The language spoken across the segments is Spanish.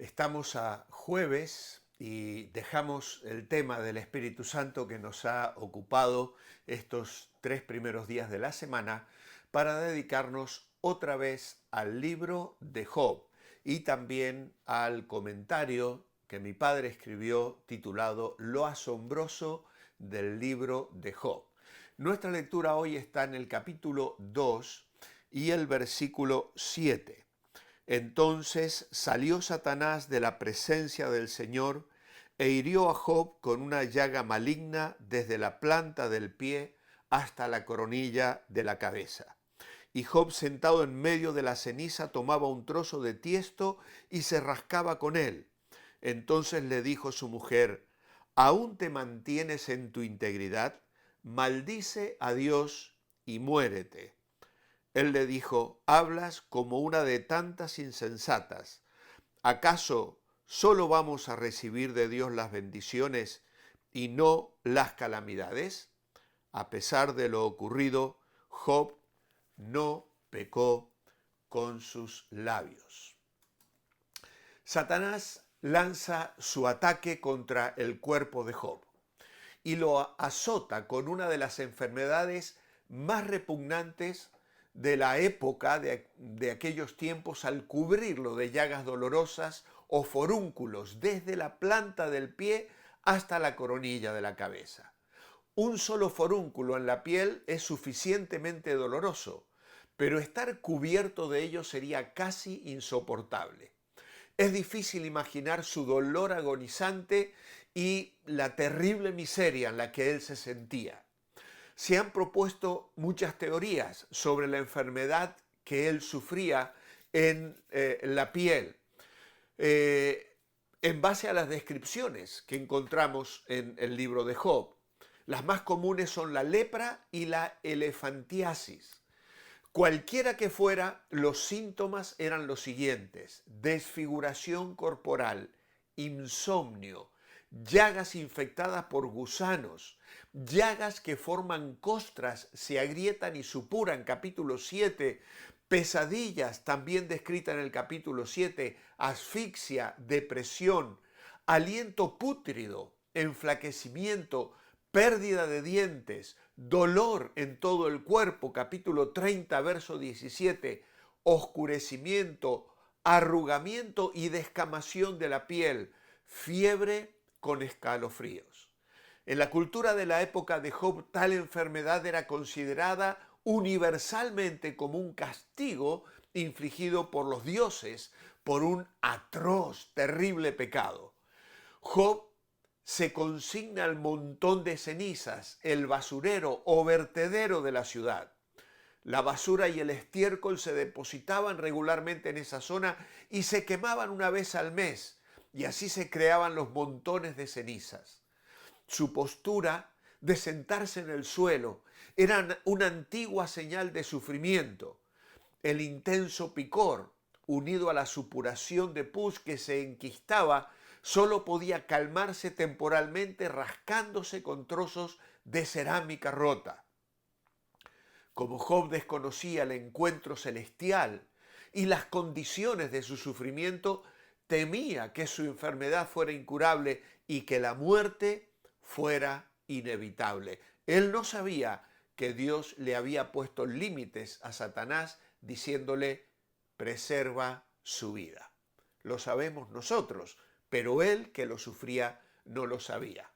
Estamos a jueves y dejamos el tema del Espíritu Santo que nos ha ocupado estos 3 primeros días de la semana para dedicarnos otra vez al libro de Job y también al comentario que mi padre escribió titulado Lo asombroso del libro de Job. Nuestra lectura hoy está en el capítulo 2 y el versículo 7. Entonces salió Satanás de la presencia del Señor e hirió a Job con una llaga maligna desde la planta del pie hasta la coronilla de la cabeza. Y Job, sentado en medio de la ceniza, tomaba un trozo de tiesto y se rascaba con él. Entonces le dijo su mujer: ¿aún te mantienes en tu integridad? Maldice a Dios y muérete. Él le dijo: hablas como una de tantas insensatas. ¿Acaso solo vamos a recibir de Dios las bendiciones y no las calamidades? A pesar de lo ocurrido, Job no pecó con sus labios. Satanás lanza su ataque contra el cuerpo de Job y lo azota con una de las enfermedades más repugnantes de la época de aquellos tiempos, al cubrirlo de llagas dolorosas o forúnculos desde la planta del pie hasta la coronilla de la cabeza. Un solo forúnculo en la piel es suficientemente doloroso, pero estar cubierto de ello sería casi insoportable. Es difícil imaginar su dolor agonizante y la terrible miseria en la que él se sentía. Se han propuesto muchas teorías sobre la enfermedad que él sufría en la piel, en base a las descripciones que encontramos en el libro de Job. Las más comunes son la lepra y la elefantiasis. Cualquiera que fuera, los síntomas eran los siguientes: desfiguración corporal, insomnio, llagas infectadas por gusanos, llagas que forman costras, se agrietan y supuran, capítulo 7, pesadillas, también descrita en el capítulo 7, asfixia, depresión, aliento pútrido, enflaquecimiento, pérdida de dientes, dolor en todo el cuerpo, capítulo 30, verso 17, oscurecimiento, arrugamiento y descamación de la piel, fiebre con escalofríos. En la cultura de la época de Job, tal enfermedad era considerada universalmente como un castigo infligido por los dioses por un atroz, terrible pecado. Job se consigna al montón de cenizas, el basurero o vertedero de la ciudad. La basura y el estiércol se depositaban regularmente en esa zona y se quemaban una vez al mes, y así se creaban los montones de cenizas. Su postura de sentarse en el suelo era una antigua señal de sufrimiento. El intenso picor, unido a la supuración de pus que se enquistaba, solo podía calmarse temporalmente rascándose con trozos de cerámica rota. Como Job desconocía el encuentro celestial y las condiciones de su sufrimiento, temía que su enfermedad fuera incurable y que la muerte fuera inevitable. Él no sabía que Dios le había puesto límites a Satanás diciéndole: preserva su vida. Lo sabemos nosotros, pero él, que lo sufría, no lo sabía.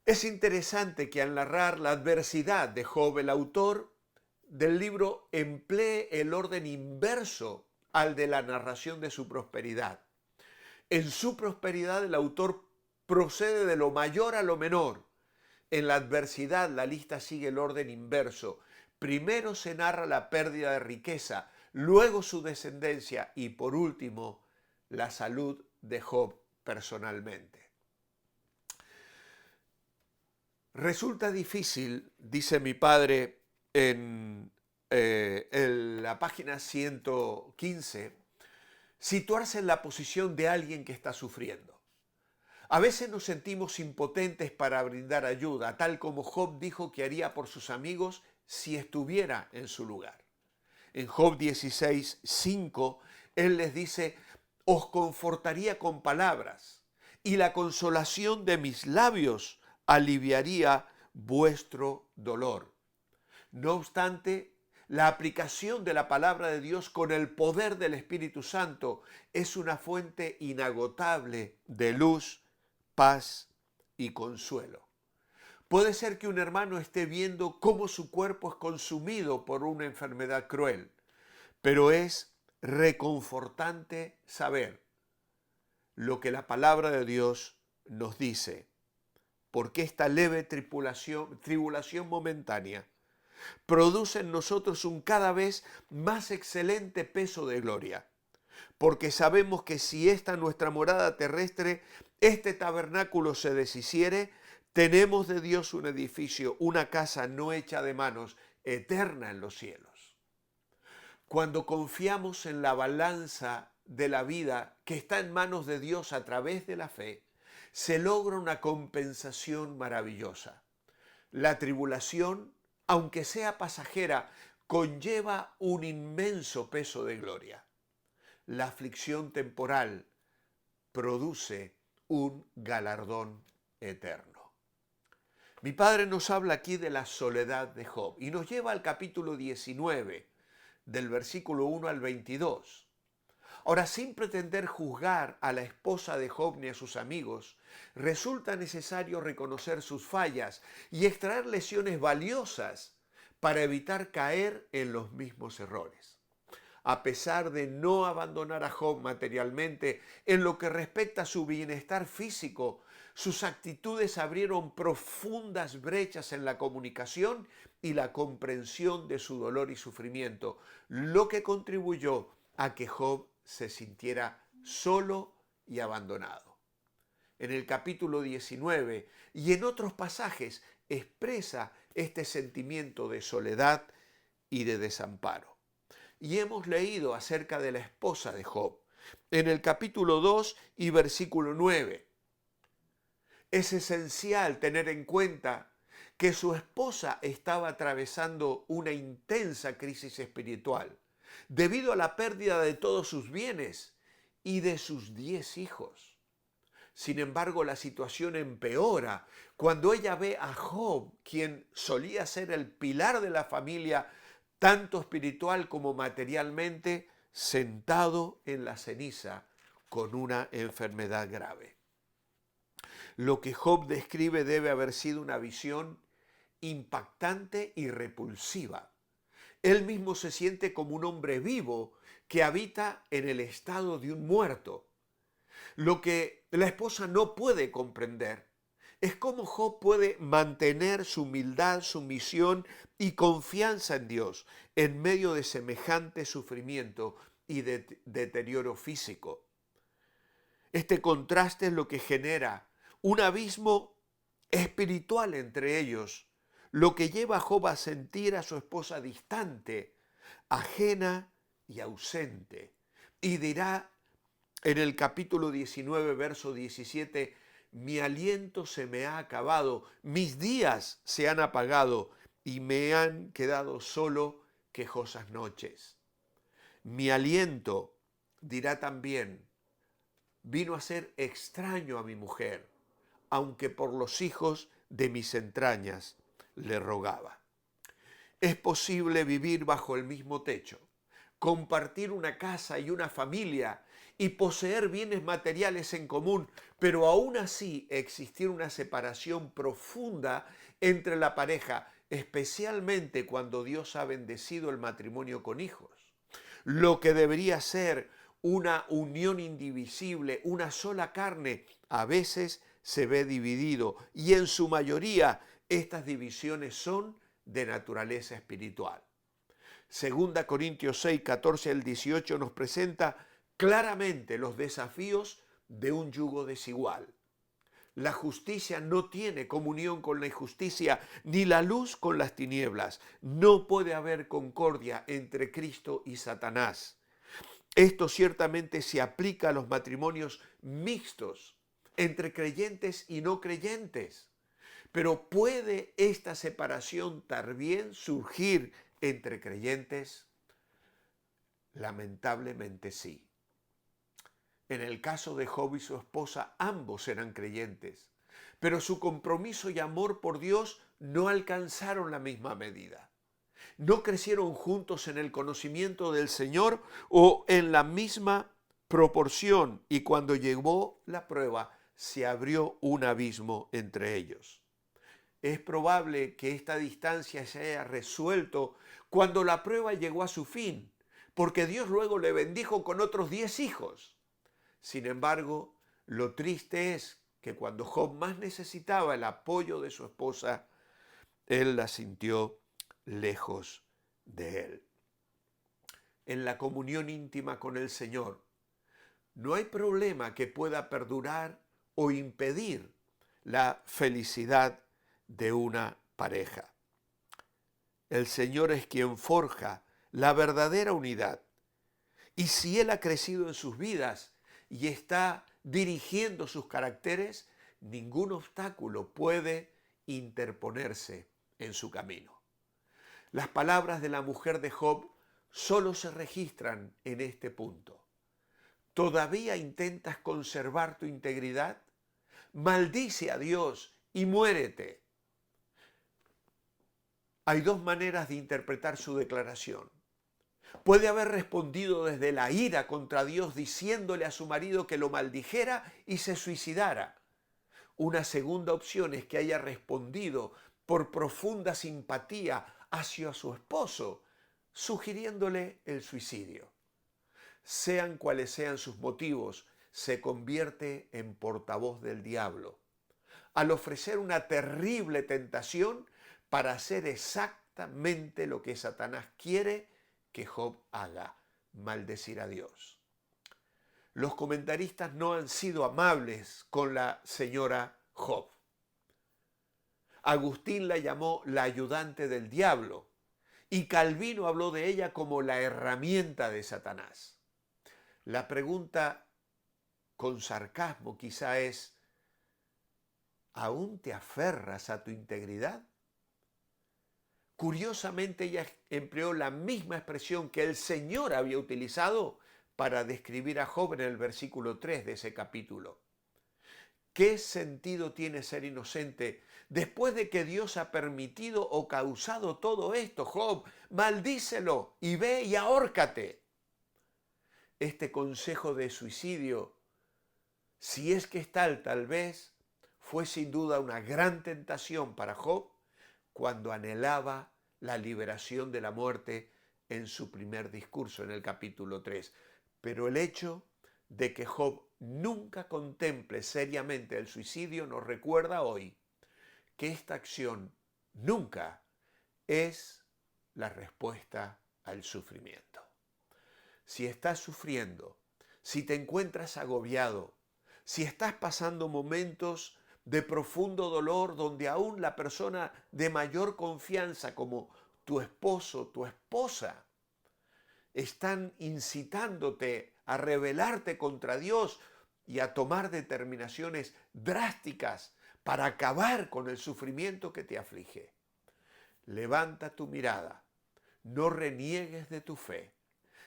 Es interesante que al narrar la adversidad de Job, el autor del libro emplee el orden inverso al de la narración de su prosperidad. En su prosperidad el autor procede de lo mayor a lo menor. En la adversidad la lista sigue el orden inverso. Primero se narra la pérdida de riqueza, luego su descendencia y por último la salud de Job personalmente. Resulta difícil, dice mi padre en la página 115, situarse en la posición de alguien que está sufriendo. A veces nos sentimos impotentes para brindar ayuda, tal como Job dijo que haría por sus amigos si estuviera en su lugar. En Job 16:5, él les dice: os confortaría con palabras, y la consolación de mis labios aliviaría vuestro dolor. No obstante, la aplicación de la palabra de Dios con el poder del Espíritu Santo es una fuente inagotable de luz, paz y consuelo. Puede ser que un hermano esté viendo cómo su cuerpo es consumido por una enfermedad cruel, pero es reconfortante saber lo que la palabra de Dios nos dice, porque esta leve tribulación momentánea produce en nosotros un cada vez más excelente peso de gloria, porque sabemos que si esta nuestra morada terrestre, este tabernáculo se deshiciere, tenemos de Dios un edificio, una casa no hecha de manos, eterna en los cielos. Cuando confiamos en la balanza de la vida que está en manos de Dios a través de la fe, se logra una compensación maravillosa. La tribulación, aunque sea pasajera, conlleva un inmenso peso de gloria. La aflicción temporal produce un galardón eterno. Mi padre nos habla aquí de la soledad de Job y nos lleva al capítulo 19, del versículo 1 al 22. Ahora, sin pretender juzgar a la esposa de Job ni a sus amigos, resulta necesario reconocer sus fallas y extraer lecciones valiosas para evitar caer en los mismos errores. A pesar de no abandonar a Job materialmente, en lo que respecta a su bienestar físico, sus actitudes abrieron profundas brechas en la comunicación y la comprensión de su dolor y sufrimiento, lo que contribuyó a que Job se sintiera solo y abandonado. En el capítulo 19 y en otros pasajes expresa este sentimiento de soledad y de desamparo. Y hemos leído acerca de la esposa de Job en el capítulo 2 y versículo 9. Es esencial tener en cuenta que su esposa estaba atravesando una intensa crisis espiritual debido a la pérdida de todos sus bienes y de sus 10 hijos. Sin embargo, la situación empeora cuando ella ve a Job, quien solía ser el pilar de la familia, tanto espiritual como materialmente, sentado en la ceniza con una enfermedad grave. Lo que Job describe debe haber sido una visión impactante y repulsiva. Él mismo se siente como un hombre vivo que habita en el estado de un muerto. Lo que la esposa no puede comprender es cómo Job puede mantener su humildad, sumisión y confianza en Dios en medio de semejante sufrimiento y de deterioro físico. Este contraste es lo que genera un abismo espiritual entre ellos, lo que lleva a Job a sentir a su esposa distante, ajena y ausente. Y dirá en el capítulo 19, verso 17, mi aliento se me ha acabado, mis días se han apagado y me han quedado solo quejosas noches. Mi aliento, dirá también, vino a ser extraño a mi mujer, aunque por los hijos de mis entrañas le rogaba. Es posible vivir bajo el mismo techo, compartir una casa y una familia y poseer bienes materiales en común, pero aún así existir una separación profunda entre la pareja, especialmente cuando Dios ha bendecido el matrimonio con hijos. Lo que debería ser una unión indivisible, una sola carne, a veces se ve dividido y en su mayoría estas divisiones son de naturaleza espiritual. Segunda Corintios 6, 14 al 18 nos presenta claramente los desafíos de un yugo desigual. La justicia no tiene comunión con la injusticia, ni la luz con las tinieblas. No puede haber concordia entre Cristo y Satanás. Esto ciertamente se aplica a los matrimonios mixtos, entre creyentes y no creyentes. Pero ¿puede esta separación también surgir entre creyentes? Lamentablemente sí. En el caso de Job y su esposa, ambos eran creyentes, pero su compromiso y amor por Dios no alcanzaron la misma medida. No crecieron juntos en el conocimiento del Señor o en la misma proporción, y cuando llegó la prueba, se abrió un abismo entre ellos. Es probable que esta distancia se haya resuelto cuando la prueba llegó a su fin, porque Dios luego le bendijo con otros 10 hijos. Sin embargo, lo triste es que cuando Job más necesitaba el apoyo de su esposa, él la sintió lejos de él. En la comunión íntima con el Señor, no hay problema que pueda perdurar o impedir la felicidad de una pareja. El Señor es quien forja la verdadera unidad. Y si Él ha crecido en sus vidas y está dirigiendo sus caracteres, ningún obstáculo puede interponerse en su camino. Las palabras de la mujer de Job solo se registran en este punto. ¿Todavía intentas conservar tu integridad? Maldice a Dios y muérete. Hay dos maneras de interpretar su declaración. Puede haber respondido desde la ira contra Dios diciéndole a su marido que lo maldijera y se suicidara. Una segunda opción es que haya respondido por profunda simpatía hacia su esposo, sugiriéndole el suicidio. Sean cuales sean sus motivos, se convierte en portavoz del diablo, al ofrecer una terrible tentación para hacer exactamente lo que Satanás quiere que Job haga, maldecir a Dios. Los comentaristas no han sido amables con la señora Job. Agustín la llamó la ayudante del diablo y Calvino habló de ella como la herramienta de Satanás. La pregunta con sarcasmo quizá es, ¿aún te aferras a tu integridad? Curiosamente ella empleó la misma expresión que el Señor había utilizado para describir a Job en el versículo 3 de ese capítulo. ¿Qué sentido tiene ser inocente después de que Dios ha permitido o causado todo esto? Job, maldícelo y ve y ahórcate. Este consejo de suicidio, si es que es tal vez, fue sin duda una gran tentación para Job cuando anhelaba la liberación de la muerte en su primer discurso en el capítulo 3. Pero el hecho de que Job nunca contemple seriamente el suicidio nos recuerda hoy que esta acción nunca es la respuesta al sufrimiento. Si estás sufriendo, si te encuentras agobiado, si estás pasando momentos de profundo dolor donde aún la persona de mayor confianza como tu esposo, tu esposa, están incitándote a rebelarte contra Dios y a tomar determinaciones drásticas para acabar con el sufrimiento que te aflige. Levanta tu mirada, no reniegues de tu fe,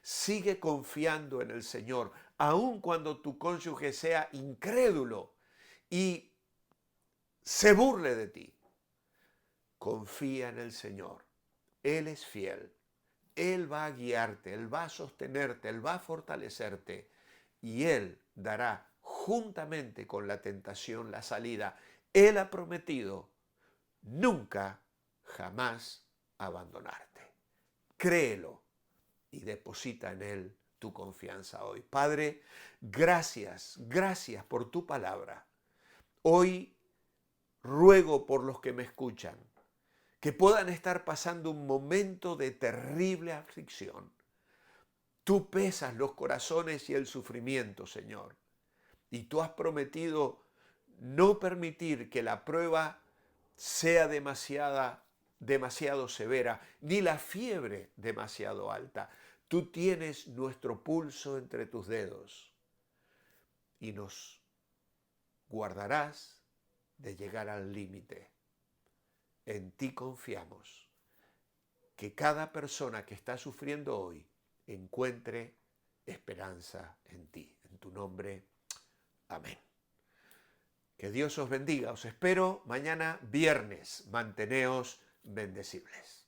sigue confiando en el Señor, aun cuando tu cónyuge sea incrédulo y se burle de ti. Confía en el Señor, Él es fiel. Él va a guiarte, Él va a sostenerte, Él va a fortalecerte y Él dará juntamente con la tentación la salida. Él ha prometido nunca, jamás abandonarte. Créelo y deposita en Él tu confianza hoy. Padre, gracias por tu palabra. Hoy ruego por los que me escuchan, que puedan estar pasando un momento de terrible aflicción. Tú pesas los corazones y el sufrimiento, Señor. Y tú has prometido no permitir que la prueba sea demasiado severa, ni la fiebre demasiado alta. Tú tienes nuestro pulso entre tus dedos y nos guardarás de llegar al límite. En ti confiamos. Que cada persona que está sufriendo hoy encuentre esperanza en ti. en tu nombre. Amén. Que Dios os bendiga. Os espero mañana viernes. Manteneos bendecibles.